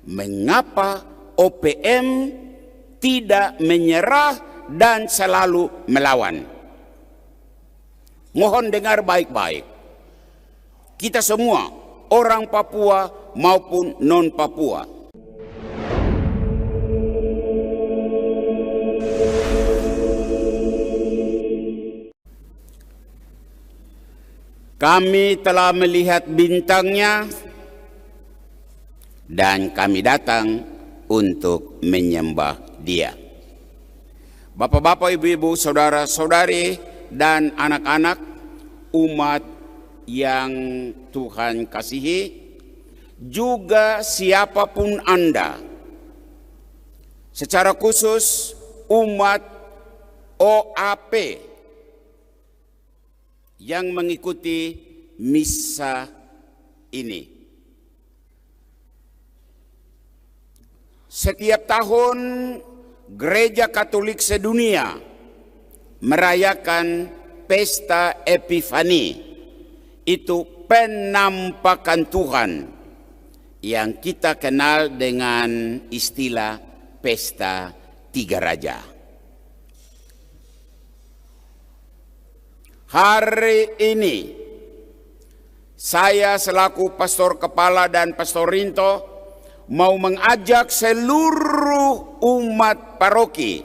mengapa OPM tidak menyerah dan selalu melawan. Mohon dengar baik-baik. Kita semua, orang Papua maupun non-Papua, kami telah melihat bintangnya dan kami datang untuk menyembah Dia. Bapak-bapak, ibu-ibu, saudara-saudari, dan anak-anak umat yang Tuhan kasihi, juga siapapun Anda, secara khusus umat OAP yang mengikuti misa ini. Setiap tahun Gereja Katolik sedunia merayakan pesta Epifani, itu penampakan Tuhan yang kita kenal dengan istilah pesta Tiga Raja. Hari ini saya selaku pastor kepala dan pastor Rinto mau mengajak seluruh umat paroki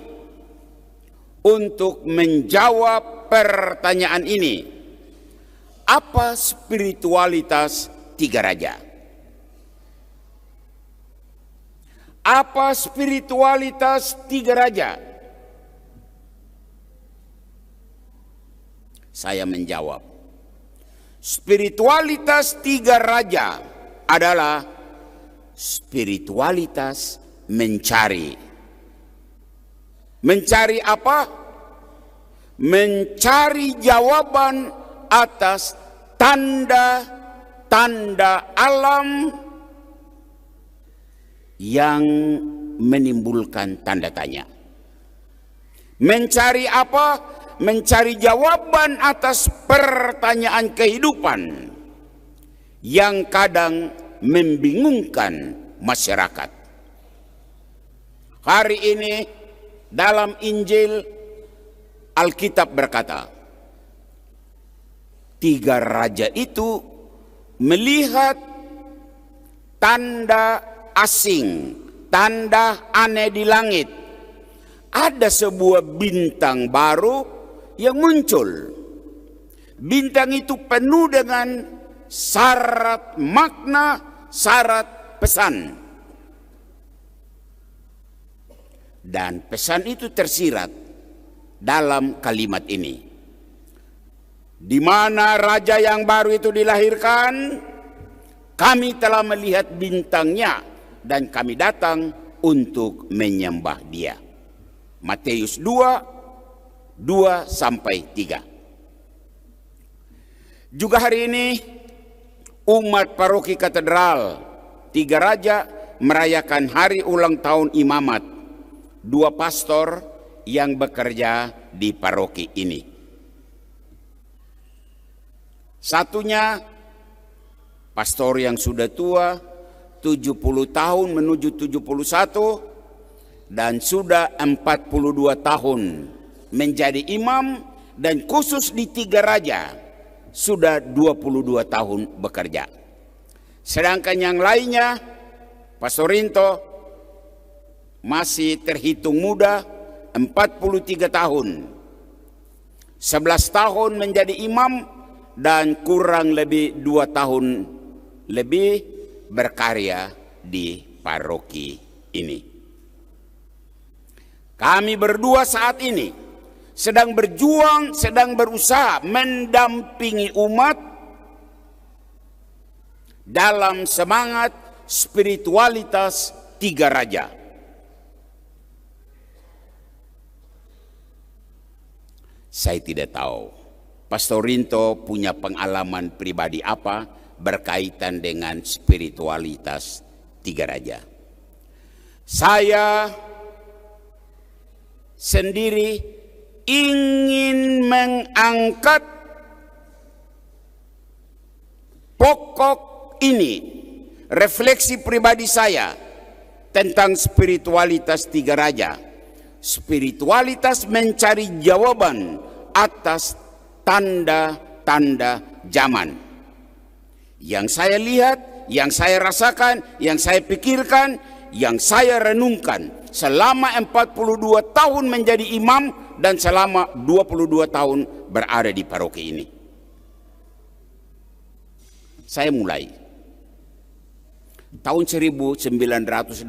untuk menjawab pertanyaan ini. Apa spiritualitas Tiga Raja? Apa spiritualitas Tiga Raja? Saya menjawab, spiritualitas Tiga Raja adalah spiritualitas mencari. Mencari apa? Mencari jawaban atas tanda-tanda alam yang menimbulkan tanda tanya. Mencari apa? Mencari jawaban atas pertanyaan kehidupan yang kadang membingungkan masyarakat. Hari ini dalam Injil Alkitab berkata, Tiga Raja itu melihat tanda asing, tanda aneh di langit. Ada sebuah bintang baru yang muncul. Bintang itu penuh dengan syarat makna, syarat pesan. Dan pesan itu tersirat dalam kalimat ini. Di mana raja yang baru itu dilahirkan, kami telah melihat bintangnya dan kami datang untuk menyembah Dia. Matius 2:2-3. Juga hari ini umat paroki katedral Tiga Raja merayakan hari ulang tahun imamat dua pastor yang bekerja di paroki ini. Satunya pastor yang sudah tua, 70 tahun menuju 71, dan sudah 42 tahun menjadi imam, dan khusus di Tiga Raja sudah 22 tahun bekerja. Sedangkan yang lainnya, Pastor Rinto masih terhitung muda, 43 tahun. 11 tahun menjadi imam dan kurang lebih 2 tahun lebih berkarya di paroki ini. Kami berdua saat ini sedang berjuang, sedang berusaha mendampingi umat dalam semangat spiritualitas Tiga Raja. Saya tidak tahu Pastor Rinto punya pengalaman pribadi apa berkaitan dengan spiritualitas Tiga Raja. Saya sendiri ingin mengangkat pokok ini, refleksi pribadi saya tentang spiritualitas tiga raja. Spiritualitas mencari jawaban atas tanda-tanda zaman. Yang saya lihat, yang saya rasakan, yang saya pikirkan, yang saya renungkan selama 42 tahun menjadi imam dan selama 22 tahun berada di paroki ini. Saya mulai tahun 1980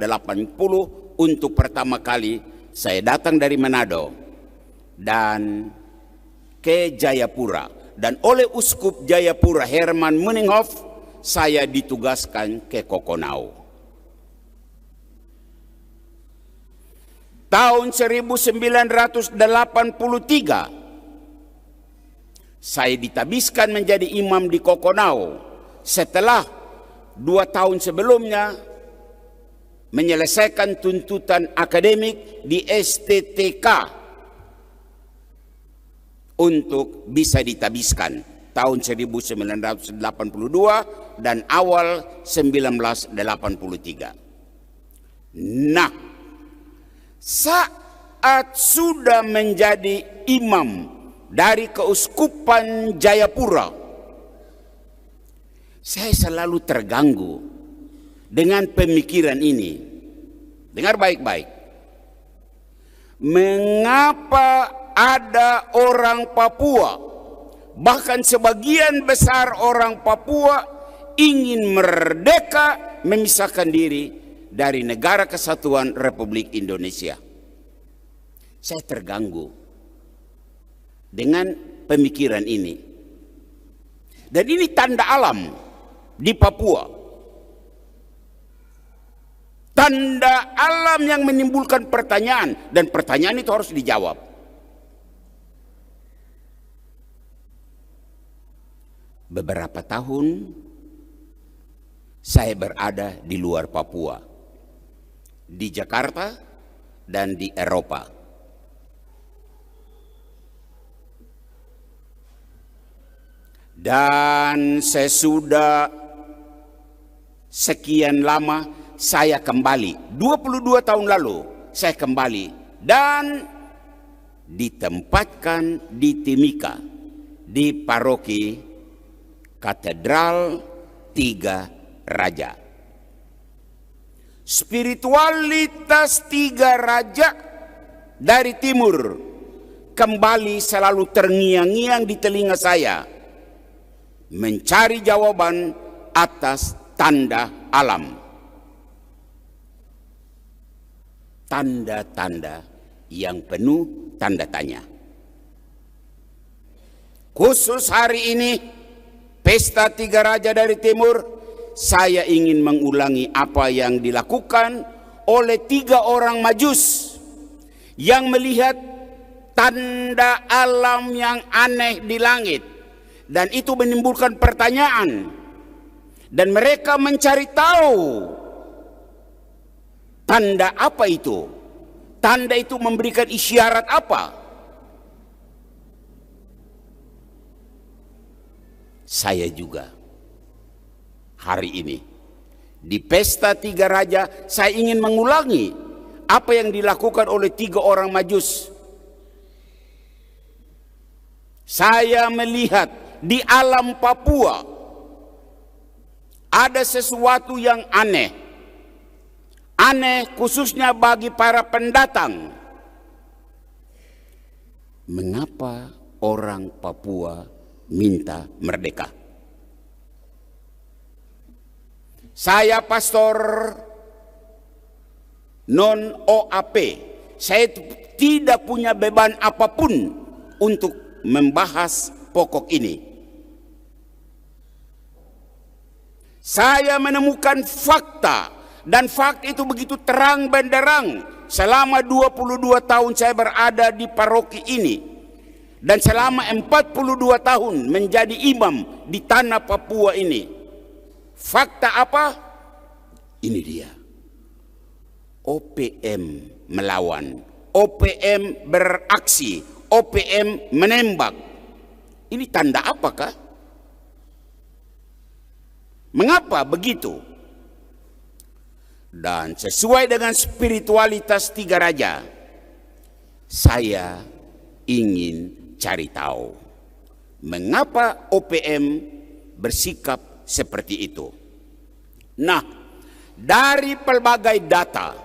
untuk pertama kali saya datang dari Manado dan ke Jayapura, dan oleh Uskup Jayapura Herman Muninghoff saya ditugaskan ke Kokonau. Tahun 1983 saya ditabiskan menjadi imam di Kokonau setelah 2 tahun sebelumnya menyelesaikan tuntutan akademik di STTK untuk bisa ditabiskan tahun 1982 dan awal 1983. Nah, saat sudah menjadi imam dari Keuskupan Jayapura, saya selalu terganggu dengan pemikiran ini. Dengar baik-baik. Mengapa ada orang Papua, bahkan sebagian besar orang Papua ingin merdeka, memisahkan diri dari Negara Kesatuan Republik Indonesia? Saya terganggu dengan pemikiran ini. Dan ini tanda alam di Papua. Tanda alam yang menimbulkan pertanyaan, dan pertanyaan itu harus dijawab. Beberapa tahun saya berada di luar Papua, di Jakarta dan di Eropa. Dan sesudah sekian lama saya kembali, 22 tahun lalu saya kembali dan ditempatkan di Timika, di paroki Katedral Tiga Raja. Spiritualitas Tiga Raja dari timur kembali selalu terngiang-ngiang di telinga saya, mencari jawaban atas tanda alam. Tanda-tanda yang penuh tanda tanya. Khusus hari ini, Pesta Tiga Raja dari Timur, saya ingin mengulangi apa yang dilakukan oleh 3 orang Majus yang melihat tanda alam yang aneh di langit. Dan itu menimbulkan pertanyaan. Dan mereka mencari tahu tanda apa itu. Tanda itu memberikan isyarat apa. Saya juga hari ini di Pesta Tiga Raja saya ingin mengulangi apa yang dilakukan oleh 3 orang Majus. Saya melihat di alam Papua ada sesuatu yang aneh. Aneh khususnya bagi para pendatang. Mengapa orang Papua minta merdeka? Saya pastor non OAP. Saya tidak punya beban apapun untuk membahas pokok ini. Saya menemukan fakta, dan fakta itu begitu terang benderang selama 22 tahun saya berada di paroki ini, dan selama 42 tahun menjadi imam di tanah Papua ini. Fakta apa? Ini dia. OPM melawan, OPM beraksi, OPM menembak. Ini tanda apakah? Mengapa begitu? Dan sesuai dengan spiritualitas Tiga Raja, saya ingin cari tahu mengapa OPM bersikap seperti itu. Nah, dari pelbagai data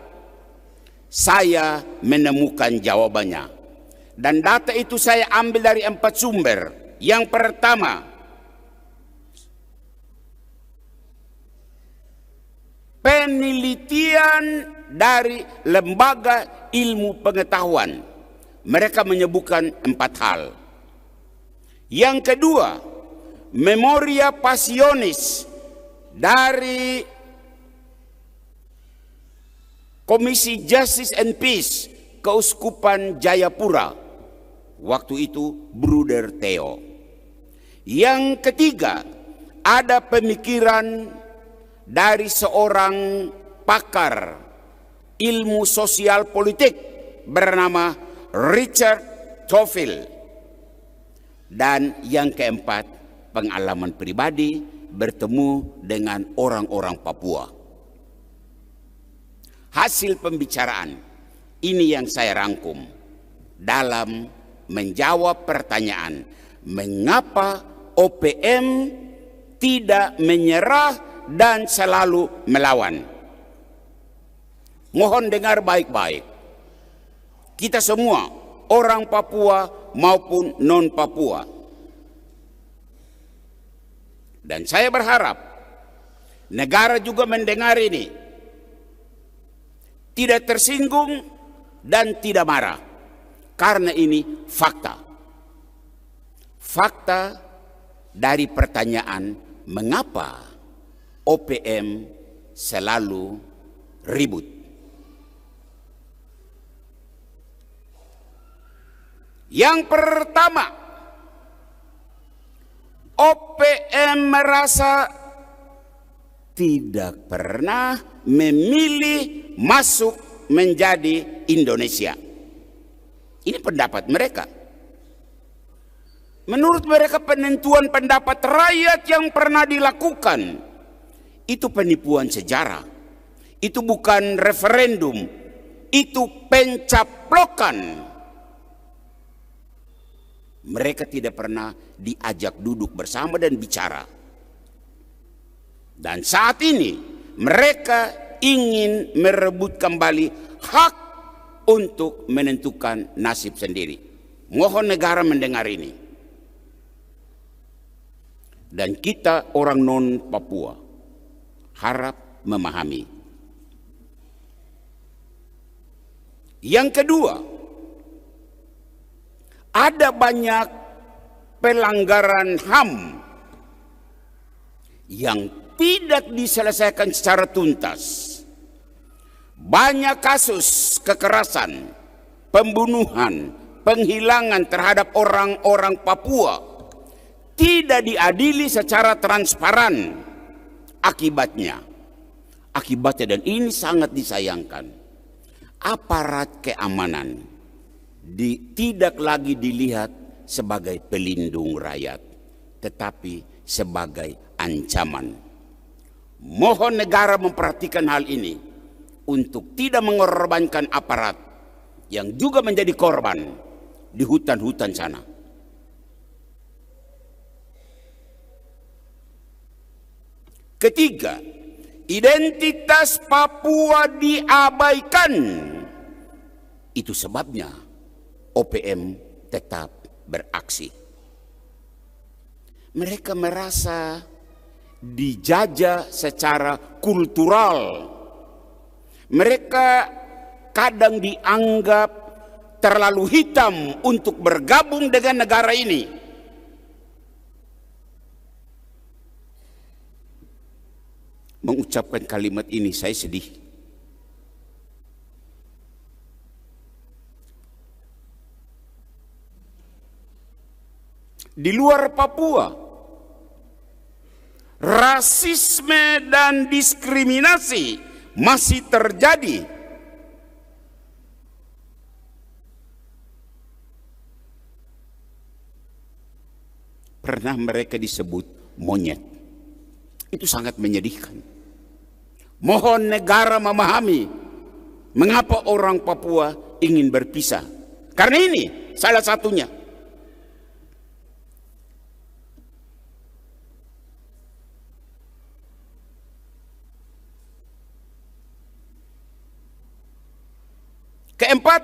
saya menemukan jawabannya. Dan data itu saya ambil dari 4 sumber. Yang pertama, penelitian dari Lembaga Ilmu Pengetahuan. Mereka menyebutkan 4 hal. Yang kedua, Memoria Passionis dari Komisi Justice and Peace Keuskupan Jayapura. Waktu itu Bruder Theo. Yang ketiga, ada pemikiran dari seorang pakar ilmu sosial politik bernama Richard Tofil. Dan yang keempat, pengalaman pribadi bertemu dengan orang-orang Papua. Hasil pembicaraan ini yang saya rangkum dalam menjawab pertanyaan mengapa OPM tidak menyerah dan selalu melawan. Mohon dengar baik-baik. Kita semua, orang Papua maupun non-Papua. Dan saya berharap negara juga mendengar ini, tidak tersinggung dan tidak marah. Karena ini fakta. Fakta dari pertanyaan mengapa OPM selalu ribut. Yang pertama, OPM merasa tidak pernah memilih masuk menjadi Indonesia. Ini pendapat mereka. Menurut mereka penentuan pendapat rakyat yang pernah dilakukan itu penipuan sejarah. Itu bukan referendum, itu pencaplokan. Mereka tidak pernah diajak duduk bersama dan bicara. Dan saat ini mereka ingin merebut kembali hak untuk menentukan nasib sendiri. Mohon negara mendengar ini. Dan kita orang non-Papua harap memahami. Yang kedua, ada banyak pelanggaran HAM yang tidak diselesaikan secara tuntas. Banyak kasus kekerasan, pembunuhan, penghilangan terhadap orang-orang Papua tidak diadili secara transparan. Akibatnya, dan ini sangat disayangkan, aparat keamanan tidak lagi dilihat sebagai pelindung rakyat, tetapi sebagai ancaman. Mohon negara memperhatikan hal ini untuk tidak mengorbankan aparat yang juga menjadi korban di hutan-hutan sana. Ketiga, identitas Papua diabaikan. Itu sebabnya OPM tetap beraksi. Mereka merasa dijajah secara kultural. Mereka kadang dianggap terlalu hitam untuk bergabung dengan negara ini. Mengucapkan kalimat ini saya sedih. Di luar Papua, rasisme dan diskriminasi masih terjadi. Pernah mereka disebut monyet. Itu sangat menyedihkan. Mohon negara memahami mengapa orang Papua ingin berpisah. Karena ini salah satunya. Keempat,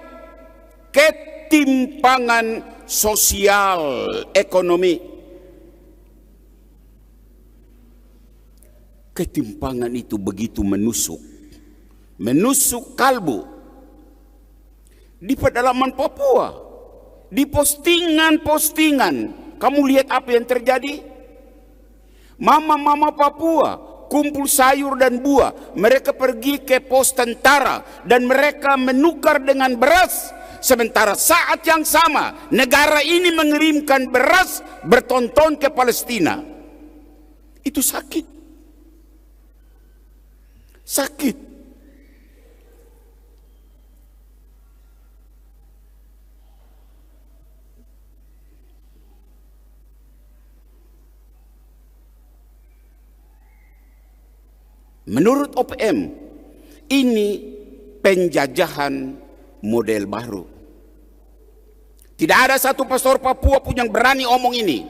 ketimpangan sosial ekonomi. Ketimpangan itu begitu menusuk kalbu di pedalaman Papua, di postingan-postingan. Kamu lihat apa yang terjadi? Mama-mama Papua kumpul sayur dan buah, mereka pergi ke pos tentara dan mereka menukar dengan beras. Sementara saat yang sama negara ini mengirimkan beras bertonton ke Palestina. Itu sakit. Menurut OPM, ini penjajahan model baru. Tidak ada satu pastor Papua pun yang berani omong ini.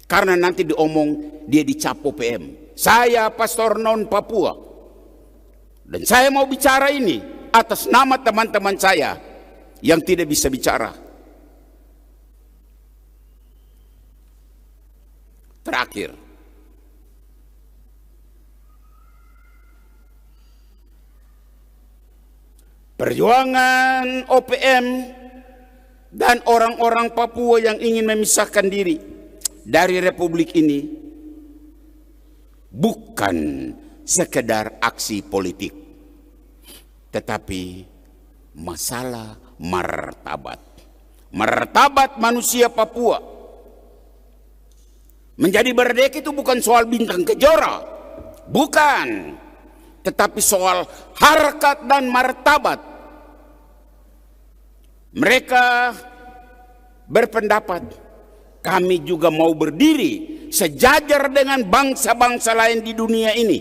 Karena nanti diomong dia dicap OPM. Saya pastor non Papua. Dan saya mau bicara ini atas nama teman-teman saya yang tidak bisa bicara. Terakhir, perjuangan OPM dan orang-orang Papua yang ingin memisahkan diri dari republik ini bukan sekedar aksi politik, tetapi masalah martabat. Martabat manusia Papua. Menjadi merdeka itu bukan soal bintang kejora, bukan, tetapi soal harkat dan martabat. Mereka berpendapat kami juga mau berdiri sejajar dengan bangsa-bangsa lain di dunia ini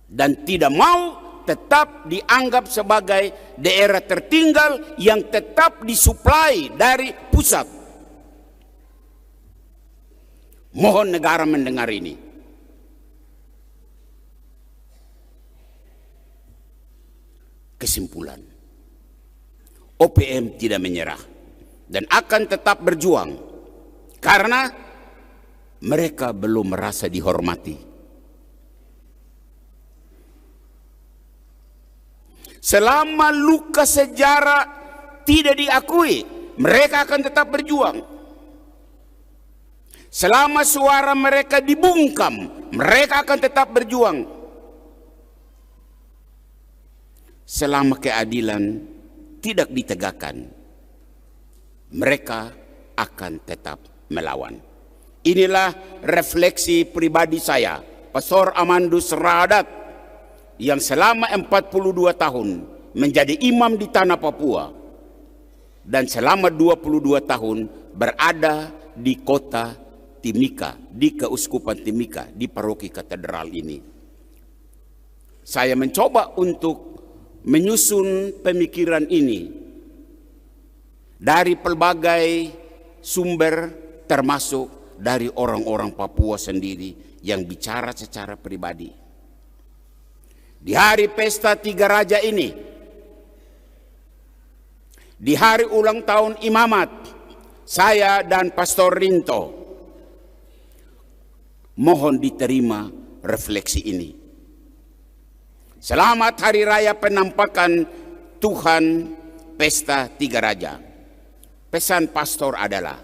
dan tidak mau tetap dianggap sebagai daerah tertinggal yang tetap disuplai dari pusat. Mohon negara mendengar ini. Kesimpulan, OPM tidak menyerah dan akan tetap berjuang karena mereka belum merasa dihormati. Selama luka sejarah tidak diakui, mereka akan tetap berjuang. Selama suara mereka dibungkam, mereka akan tetap berjuang. Selama keadilan tidak ditegakkan, mereka akan tetap melawan. Inilah refleksi pribadi saya, Pastor Amandus Rahadat, yang selama 42 tahun menjadi imam di tanah Papua dan selama 22 tahun berada di kota Timika, di Keuskupan Timika, di paroki katedral ini. Saya mencoba untuk menyusun pemikiran ini dari pelbagai sumber, termasuk dari orang-orang Papua sendiri yang bicara secara pribadi. Di hari pesta Tiga Raja ini, di hari ulang tahun imamat, saya dan Pastor Rinto mohon diterima refleksi ini. Selamat Hari Raya Penampakan Tuhan Pesta Tiga Raja. Pesan pastor adalah,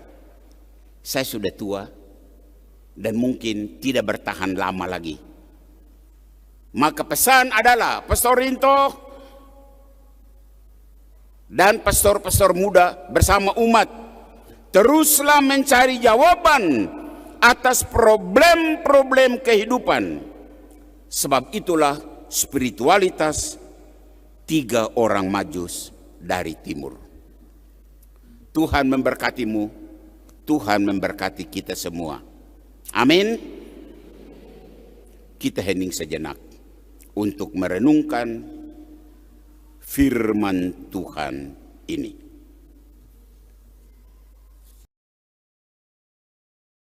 saya sudah tua dan mungkin tidak bertahan lama lagi. Maka pesan adalah, Pastor Rinto dan pastor-pastor muda bersama umat, teruslah mencari jawaban atas problem-problem kehidupan. Sebab itulah spiritualitas tiga orang Majus dari timur. Tuhan memberkatimu, Tuhan memberkati kita semua. Amin. kita hening sejenak untuk merenungkan firman Tuhan ini.